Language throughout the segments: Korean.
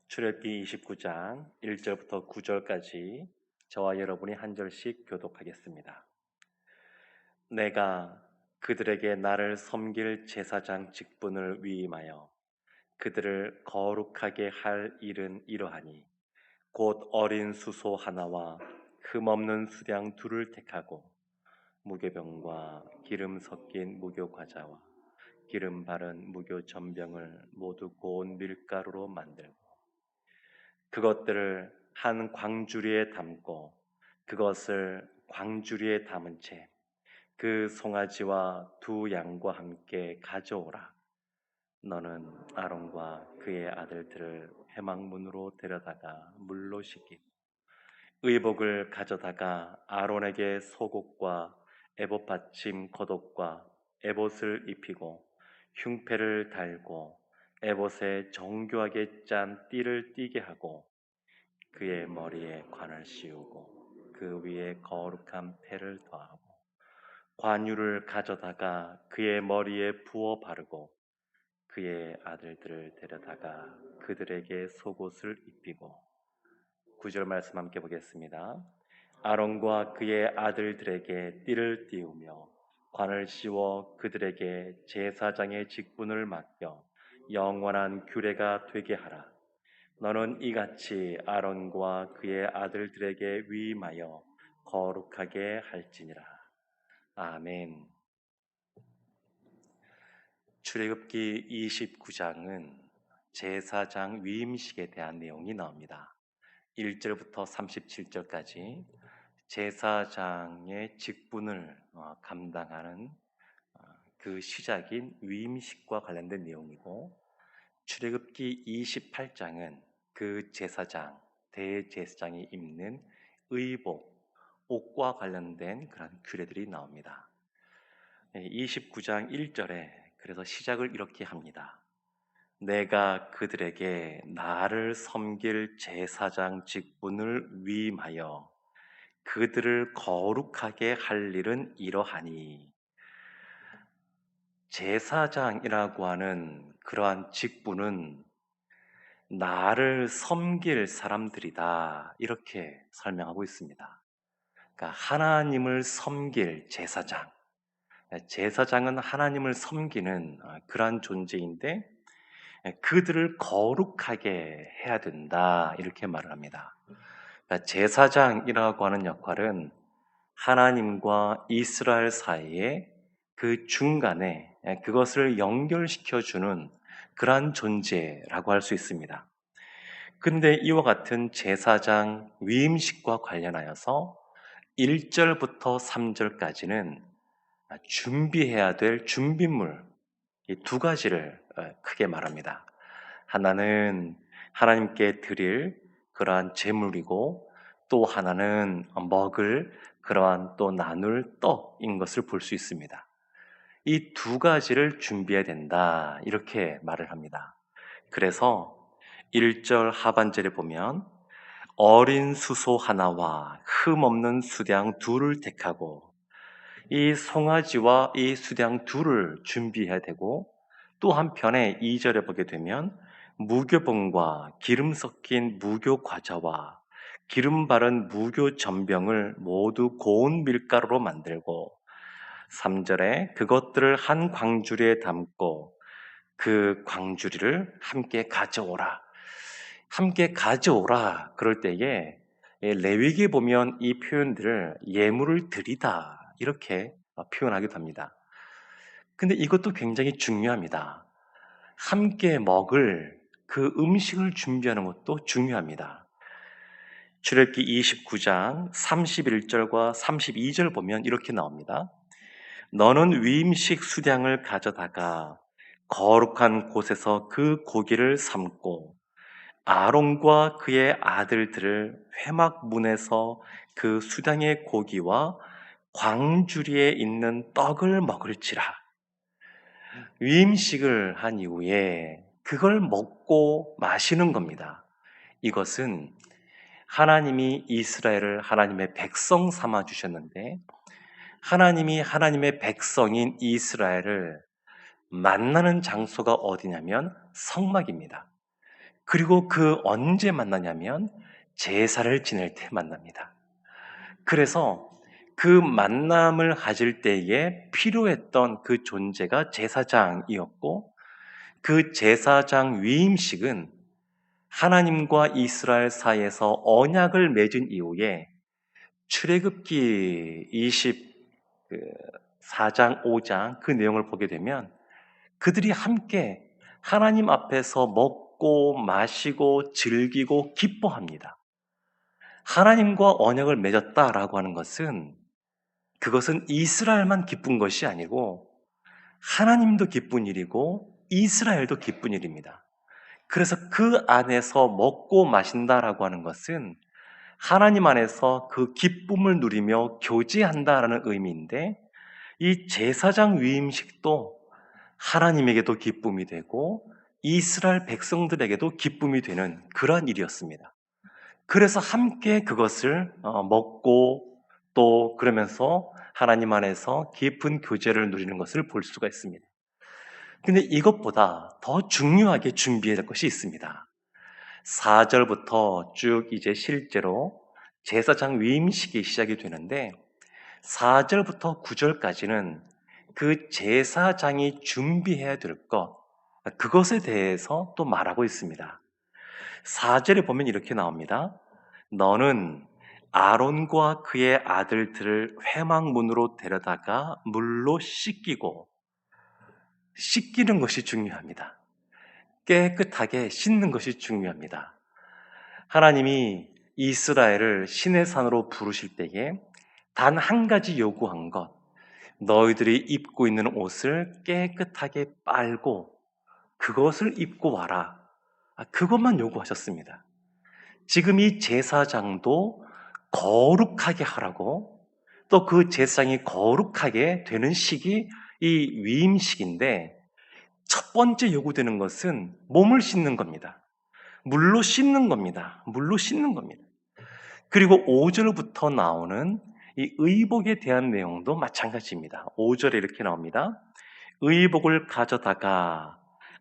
출애굽기 29장 1절부터 9절까지 저와 여러분이 한 절씩 교독하겠습니다. 내가 그들에게 나를 섬길 제사장 직분을 위임하여 그들을 거룩하게 할 일은 이러하니 곧 어린 수소 하나와 흠없는 수양 둘을 택하고 무교병과 기름 섞인 무교 과자와 기름 바른 무교 전병을 모두 고운 밀가루로 만들고 그것들을 한 광주리에 담고 그것을 광주리에 담은 채 그 송아지와 두 양과 함께 가져오라. 너는 아론과 그의 아들들을 회막문으로 데려다가 물로 씻기고 의복을 가져다가 아론에게 속옷과 에봇 받침 겉옷과 에봇을 입히고 흉패를 달고 에봇에 정교하게 짠 띠를 띠게 하고 그의 머리에 관을 씌우고 그 위에 거룩한 패를 더하고 관유를 가져다가 그의 머리에 부어 바르고 그의 아들들을 데려다가 그들에게 속옷을 입히고 9절 말씀 함께 보겠습니다. 아론과 그의 아들들에게 띠를 띠우며 관을 씌워 그들에게 제사장의 직분을 맡겨 영원한 규례가 되게 하라. 너는 이같이 아론과 그의 아들들에게 위임하여 거룩하게 할지니라. 아멘. 출애굽기 29장은 제사장 위임식에 대한 내용이 나옵니다. 1절부터 37절까지 제사장의 직분을 감당하는 그 시작인 위임식과 관련된 내용이고, 출애굽기 28장은 그 제사장, 대제사장이 입는 의복, 옷과 관련된 그런 규례들이 나옵니다. 29장 1절에 그래서 시작을 이렇게 합니다. 내가 그들에게 나를 섬길 제사장 직분을 위임하여 그들을 거룩하게 할 일은 이러하니, 제사장이라고 하는 그러한 직분은 나를 섬길 사람들이다, 이렇게 설명하고 있습니다. 그러니까 하나님을 섬길 제사장, 제사장은 하나님을 섬기는 그러한 존재인데 그들을 거룩하게 해야 된다, 이렇게 말을 합니다. 그러니까 제사장이라고 하는 역할은 하나님과 이스라엘 사이에 그 중간에 그것을 연결시켜주는 그러한 존재라고 할 수 있습니다. 근데 이와 같은 제사장 위임식과 관련하여서 1절부터 3절까지는 준비해야 될 준비물, 이 두 가지를 크게 말합니다. 하나는 하나님께 드릴 그러한 제물이고, 또 하나는 먹을 그러한 또 나눌 떡인 것을 볼 수 있습니다. 이 두 가지를 준비해야 된다, 이렇게 말을 합니다. 그래서 1절 하반절에 보면 어린 수소 하나와 흠없는 수양 둘을 택하고, 이 송아지와 이 수양 둘을 준비해야 되고, 또 한편에 2절에 보게 되면 무교봉과 기름 섞인 무교 과자와 기름 바른 무교 전병을 모두 고운 밀가루로 만들고, 3절에 그것들을 한 광주리에 담고 그 광주리를 함께 가져오라. 함께 가져오라 그럴 때에 레위기에 보면 이 표현들을 예물을 드리다, 이렇게 표현하기도 합니다. 근데 이것도 굉장히 중요합니다. 함께 먹을 그 음식을 준비하는 것도 중요합니다. 출애굽기 29장 31절과 32절 보면 이렇게 나옵니다. 너는 위임식 수량을 가져다가 거룩한 곳에서 그 고기를 삶고 아론과 그의 아들들을 회막문에서 그 수량의 고기와 광주리에 있는 떡을 먹을지라. 위임식을 한 이후에 그걸 먹고 마시는 겁니다. 이것은 하나님이 이스라엘을 하나님의 백성 삼아 주셨는데, 하나님이 하나님의 백성인 이스라엘을 만나는 장소가 어디냐면 성막입니다. 그리고 그 언제 만나냐면 제사를 지낼 때 만납니다. 그래서 그 만남을 가질 때에 필요했던 그 존재가 제사장이었고, 그 제사장 위임식은 하나님과 이스라엘 사이에서 언약을 맺은 이후에 출애굽기 24장, 5장 그 내용을 보게 되면 그들이 함께 하나님 앞에서 먹고 마시고 즐기고 기뻐합니다. 하나님과 언약을 맺었다라고 하는 것은, 그것은 이스라엘만 기쁜 것이 아니고 하나님도 기쁜 일이고 이스라엘도 기쁜 일입니다. 그래서 그 안에서 먹고 마신다라고 하는 것은 하나님 안에서 그 기쁨을 누리며 교제한다라는 의미인데, 이 제사장 위임식도 하나님에게도 기쁨이 되고 이스라엘 백성들에게도 기쁨이 되는 그러한 일이었습니다. 그래서 함께 그것을 먹고 또 그러면서 하나님 안에서 깊은 교제를 누리는 것을 볼 수가 있습니다. 근데 이것보다 더 중요하게 준비해야 될 것이 있습니다. 4절부터 쭉 이제 실제로 제사장 위임식이 시작이 되는데, 4절부터 9절까지는 그 제사장이 준비해야 될 것, 그것에 대해서 또 말하고 있습니다. 4절에 보면 이렇게 나옵니다. 너는 아론과 그의 아들들을 회막문으로 데려다가 물로 씻기고, 씻기는 것이 중요합니다. 깨끗하게 씻는 것이 중요합니다. 하나님이 이스라엘을 시내 산으로 부르실 때에 단 한 가지 요구한 것, 너희들이 입고 있는 옷을 깨끗하게 빨고 그것을 입고 와라. 그것만 요구하셨습니다. 지금 이 제사장도 거룩하게 하라고, 또 그 제사장이 거룩하게 되는 시기 이 위임식인데, 첫 번째 요구되는 것은 몸을 씻는 겁니다. 물로 씻는 겁니다. 물로 씻는 겁니다. 그리고 5절부터 나오는 이 의복에 대한 내용도 마찬가지입니다. 5절에 이렇게 나옵니다. 의복을 가져다가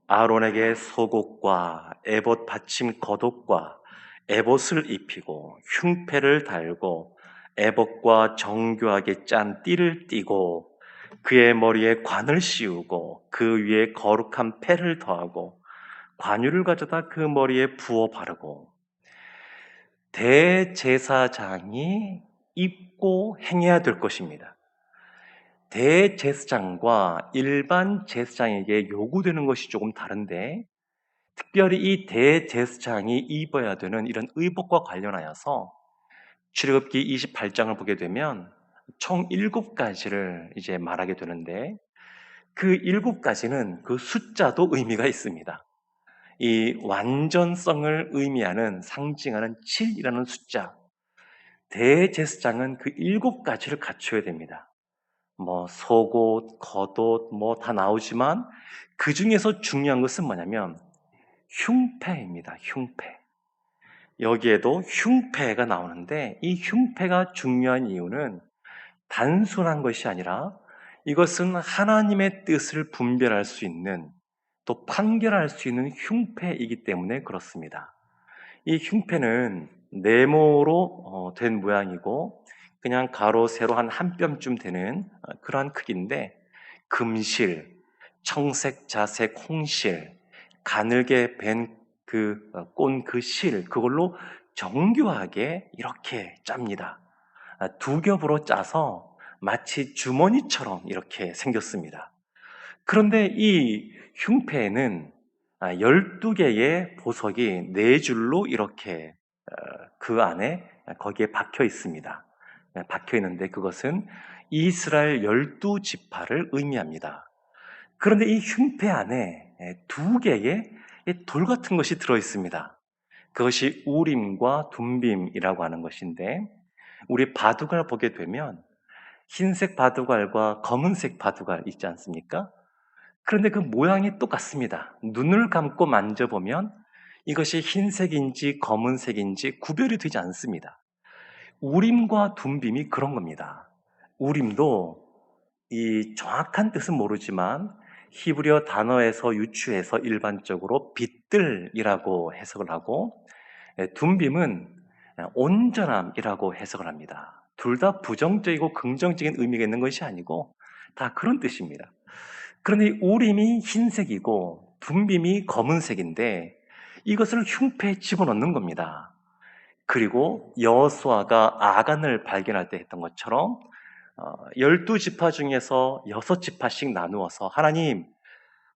아론에게 속옷과 에봇 받침 겉옷과 에봇을 입히고 흉패를 달고 에봇과 정교하게 짠 띠를 띠고 그의 머리에 관을 씌우고 그 위에 거룩한 패를 더하고 관유를 가져다 그 머리에 부어 바르고, 대제사장이 입고 행해야 될 것입니다. 대제사장과 일반 제사장에게 요구되는 것이 조금 다른데, 특별히 이 대제사장이 입어야 되는 이런 의복과 관련하여서 출애굽기 28장을 보게 되면 총 7가지를 이제 말하게 되는데, 그 7가지는 그 숫자도 의미가 있습니다. 이 완전성을 의미하는, 상징하는 7이라는 숫자, 대제사장은 그 7가지를 갖춰야 됩니다. 뭐 속옷, 겉옷 뭐 다 나오지만 그 중에서 중요한 것은 뭐냐면 흉패입니다. 흉패. 여기에도 흉패가 나오는데, 이 흉패가 중요한 이유는 단순한 것이 아니라 이것은 하나님의 뜻을 분별할 수 있는, 또 판결할 수 있는 흉패이기 때문에 그렇습니다. 이 흉패는 네모로 된 모양이고 그냥 가로 세로 한 뼘쯤 되는 그러한 크기인데, 금실, 청색, 자색, 홍실, 가늘게 벤 꼰 그 실, 그걸로 정교하게 이렇게 짭니다. 두 겹으로 짜서 마치 주머니처럼 이렇게 생겼습니다. 그런데 이 흉패에는 12개의 보석이 4줄로 이렇게 그 안에 거기에 박혀 있습니다. 박혀 있는데 그것은 이스라엘 12지파를 의미합니다. 그런데 이 흉패 안에 2개의 돌 같은 것이 들어 있습니다. 그것이 우림과 둠빔이라고 하는 것인데, 우리 바둑을 보게 되면 흰색 바둑알과 검은색 바둑알 있지 않습니까? 그런데 그 모양이 똑같습니다. 눈을 감고 만져보면 이것이 흰색인지 검은색인지 구별이 되지 않습니다. 우림과 둠빔이 그런 겁니다. 우림도 이 정확한 뜻은 모르지만 히브리어 단어에서 유추해서 일반적으로 빛들이라고 해석을 하고, 둠빔은 온전함이라고 해석을 합니다. 둘 다 부정적이고 긍정적인 의미가 있는 것이 아니고 다 그런 뜻입니다. 그런데 우림이 흰색이고 둠빔이 검은색인데 이것을 흉패에 집어넣는 겁니다. 그리고 여호수아가 아간을 발견할 때 했던 것처럼 12지파 중에서 6지파씩 나누어서 하나님,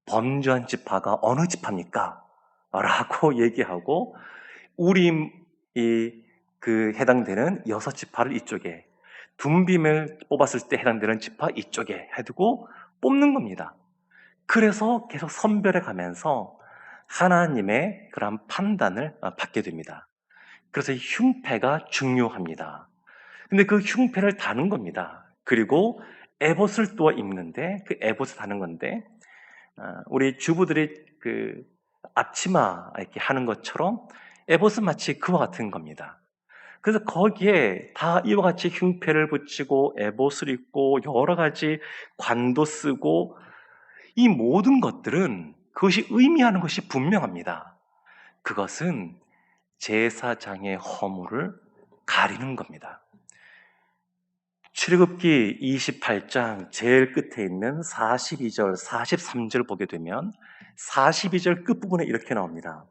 범죄한 지파가 어느 지파입니까? 라고 얘기하고 우림이 해당되는 6지파를 이쪽에, 둠빔을 뽑았을 때 해당되는 지파 이쪽에 해두고 뽑는 겁니다. 그래서 계속 선별해 가면서 하나님의 그런 판단을 받게 됩니다. 그래서 흉패가 중요합니다. 근데 그 흉패를 다는 겁니다. 그리고 에봇을 또 입는데, 그 에봇을 다는 건데, 우리 주부들이 그 앞치마 이렇게 하는 것처럼 에봇은 마치 그와 같은 겁니다. 그래서 거기에 다 이와 같이 흉패를 붙이고 에봇을 입고 여러 가지 관도 쓰고, 이 모든 것들은 그것이 의미하는 것이 분명합니다. 그것은 제사장의 허물을 가리는 겁니다. 출애굽기 28장 제일 끝에 있는 42절, 43절 보게 되면 42절 끝부분에 이렇게 나옵니다.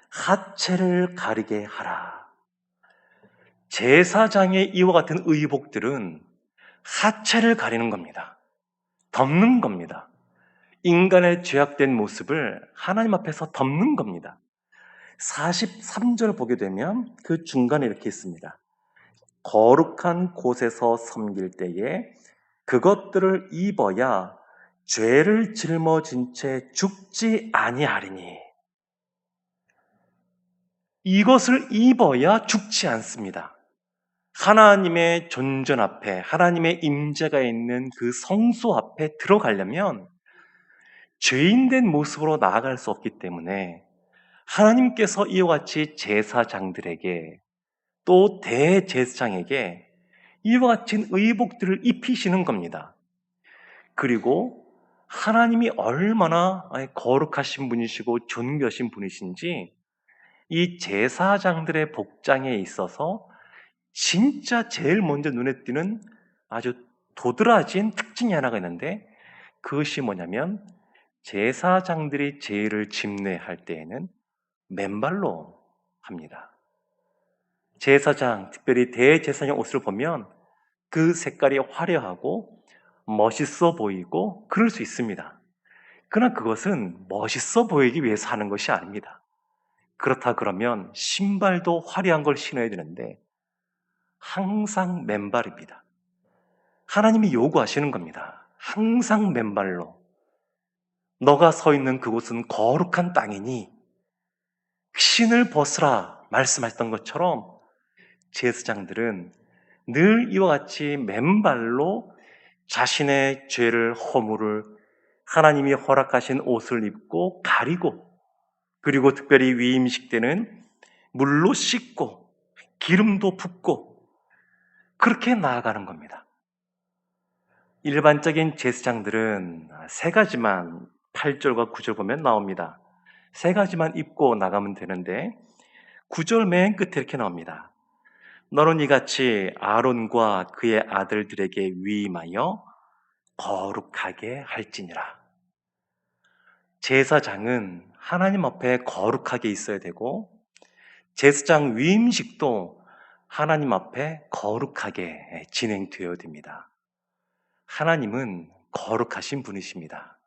하체를 가리게 하라. 제사장의 이와 같은 의복들은 하체를 가리는 겁니다. 덮는 겁니다. 인간의 죄악된 모습을 하나님 앞에서 덮는 겁니다. 43절 보게 되면 그 중간에 이렇게 있습니다. 거룩한 곳에서 섬길 때에 그것들을 입어야 죄를 짊어진 채 죽지 아니하리니. 이것을 입어야 죽지 않습니다. 하나님의 존전 앞에, 하나님의 임재가 있는 그 성소 앞에 들어가려면 죄인된 모습으로 나아갈 수 없기 때문에 하나님께서 이와 같이 제사장들에게, 또 대제사장에게 이와 같은 의복들을 입히시는 겁니다. 그리고 하나님이 얼마나 거룩하신 분이시고 존귀하신 분이신지 이 제사장들의 복장에 있어서 진짜 제일 먼저 눈에 띄는 아주 도드라진 특징이 하나가 있는데, 그것이 뭐냐면 제사장들이 제의를 집례할 때에는 맨발로 합니다. 제사장, 특별히 대제사장 옷을 보면 그 색깔이 화려하고 멋있어 보이고 그럴 수 있습니다. 그러나 그것은 멋있어 보이기 위해서 하는 것이 아닙니다. 그렇다 그러면 신발도 화려한 걸 신어야 되는데 항상 맨발입니다. 하나님이 요구하시는 겁니다. 항상 맨발로. 너가 서 있는 그곳은 거룩한 땅이니 신을 벗으라 말씀하셨던 것처럼 제사장들은 늘 이와 같이 맨발로 자신의 죄를, 허물을 하나님이 허락하신 옷을 입고 가리고, 그리고 특별히 위임식 때는 물로 씻고 기름도 붓고 그렇게 나아가는 겁니다. 일반적인 제사장들은 세 가지만 8절과 9절 보면 나옵니다. 세 가지만 입고 나가면 되는데 9절 맨 끝에 이렇게 나옵니다. 너는 이같이 아론과 그의 아들들에게 위임하여 거룩하게 할지니라. 제사장은 하나님 앞에 거룩하게 있어야 되고 제사장 위임식도 하나님 앞에 거룩하게 진행되어야 됩니다. 하나님은 거룩하신 분이십니다.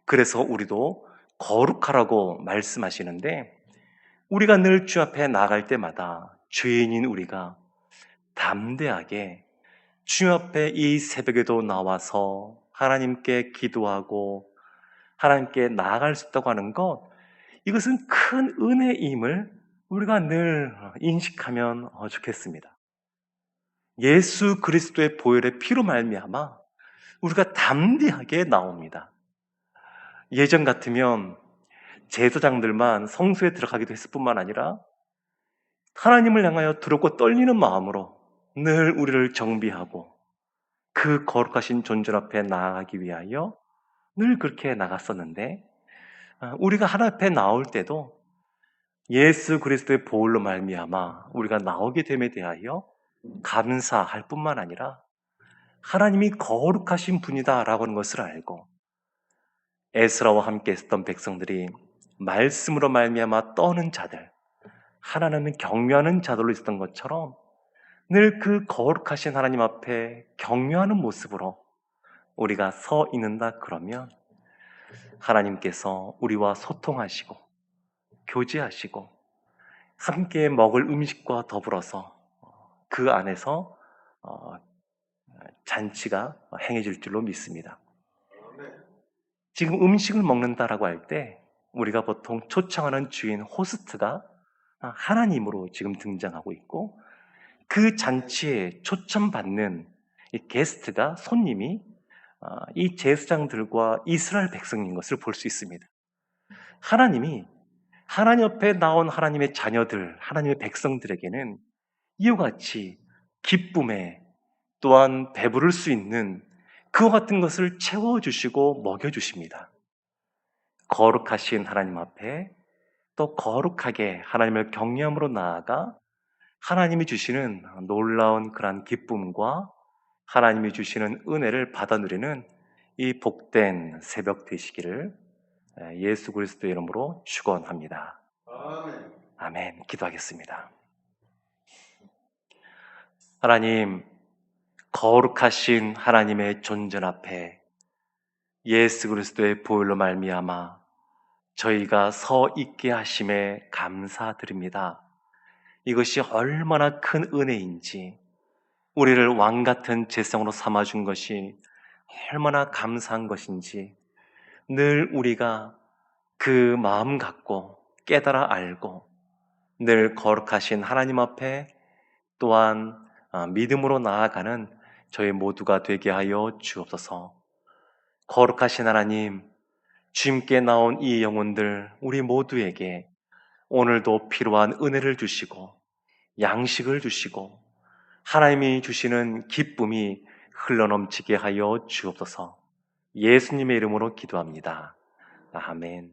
그래서 우리도 거룩하라고 말씀하시는데, 우리가 늘 주 앞에 나갈 때마다 죄인인 우리가 담대하게 주 앞에 이 새벽에도 나와서 하나님께 기도하고 하나님께 나아갈 수 있다고 하는 것, 이것은 큰 은혜임을 우리가 늘 인식하면 좋겠습니다. 예수 그리스도의 보혈의 피로 말미암아 우리가 담대하게 나옵니다. 예전 같으면 제사장들만 성소에 들어가기도 했을 뿐만 아니라 하나님을 향하여 두렵고 떨리는 마음으로 늘 우리를 정비하고 그 거룩하신 존재 앞에 나아가기 위하여 늘 그렇게 나갔었는데 우리가 하나님 앞에 나올 때도 예수 그리스도의 보혈로 말미암아 우리가 나오게 됨에 대하여 감사할 뿐만 아니라 하나님이 거룩하신 분이다라고 하는 것을 알고 에스라와 함께 있었던 백성들이 말씀으로 말미암아 떠는 자들, 하나님은 경외하는 자들로 있었던 것처럼 늘 그 거룩하신 하나님 앞에 경외하는 모습으로 우리가 서 있는다 그러면 하나님께서 우리와 소통하시고 교제하시고 함께 먹을 음식과 더불어서 그 안에서 잔치가 행해질 줄로 믿습니다. 지금 음식을 먹는다라고 할 때 우리가 보통 초청하는 주인 호스트가 하나님으로 지금 등장하고 있고 그 잔치에 초청받는 이 게스트가 손님이 이 제사장들과 이스라엘 백성인 것을 볼 수 있습니다. 하나님이 하나님 옆에 나온 하나님의 자녀들, 하나님의 백성들에게는 이와 같이 기쁨에 또한 배부를 수 있는 그와 같은 것을 채워주시고 먹여주십니다. 거룩하신 하나님 앞에 또 거룩하게 하나님을 경외함으로 나아가 하나님이 주시는 놀라운 그러한 기쁨과 하나님이 주시는 은혜를 받아 누리는 이 복된 새벽 되시기를 예수 그리스도의 이름으로 축원합니다. 아멘. 아멘. 기도하겠습니다. 하나님, 거룩하신 하나님의 존전 앞에 예수 그리스도의 보혈로 말미암아 저희가 서 있게 하심에 감사드립니다. 이것이 얼마나 큰 은혜인지, 우리를 왕 같은 제성으로 삼아준 것이 얼마나 감사한 것인지 늘 우리가 그 마음 갖고 깨달아 알고 늘 거룩하신 하나님 앞에 또한 믿음으로 나아가는 저희 모두가 되게 하여 주옵소서. 거룩하신 하나님, 주님께 나온 이 영혼들 우리 모두에게 오늘도 필요한 은혜를 주시고 양식을 주시고 하나님이 주시는 기쁨이 흘러넘치게 하여 주옵소서. 예수님의 이름으로 기도합니다. 아멘.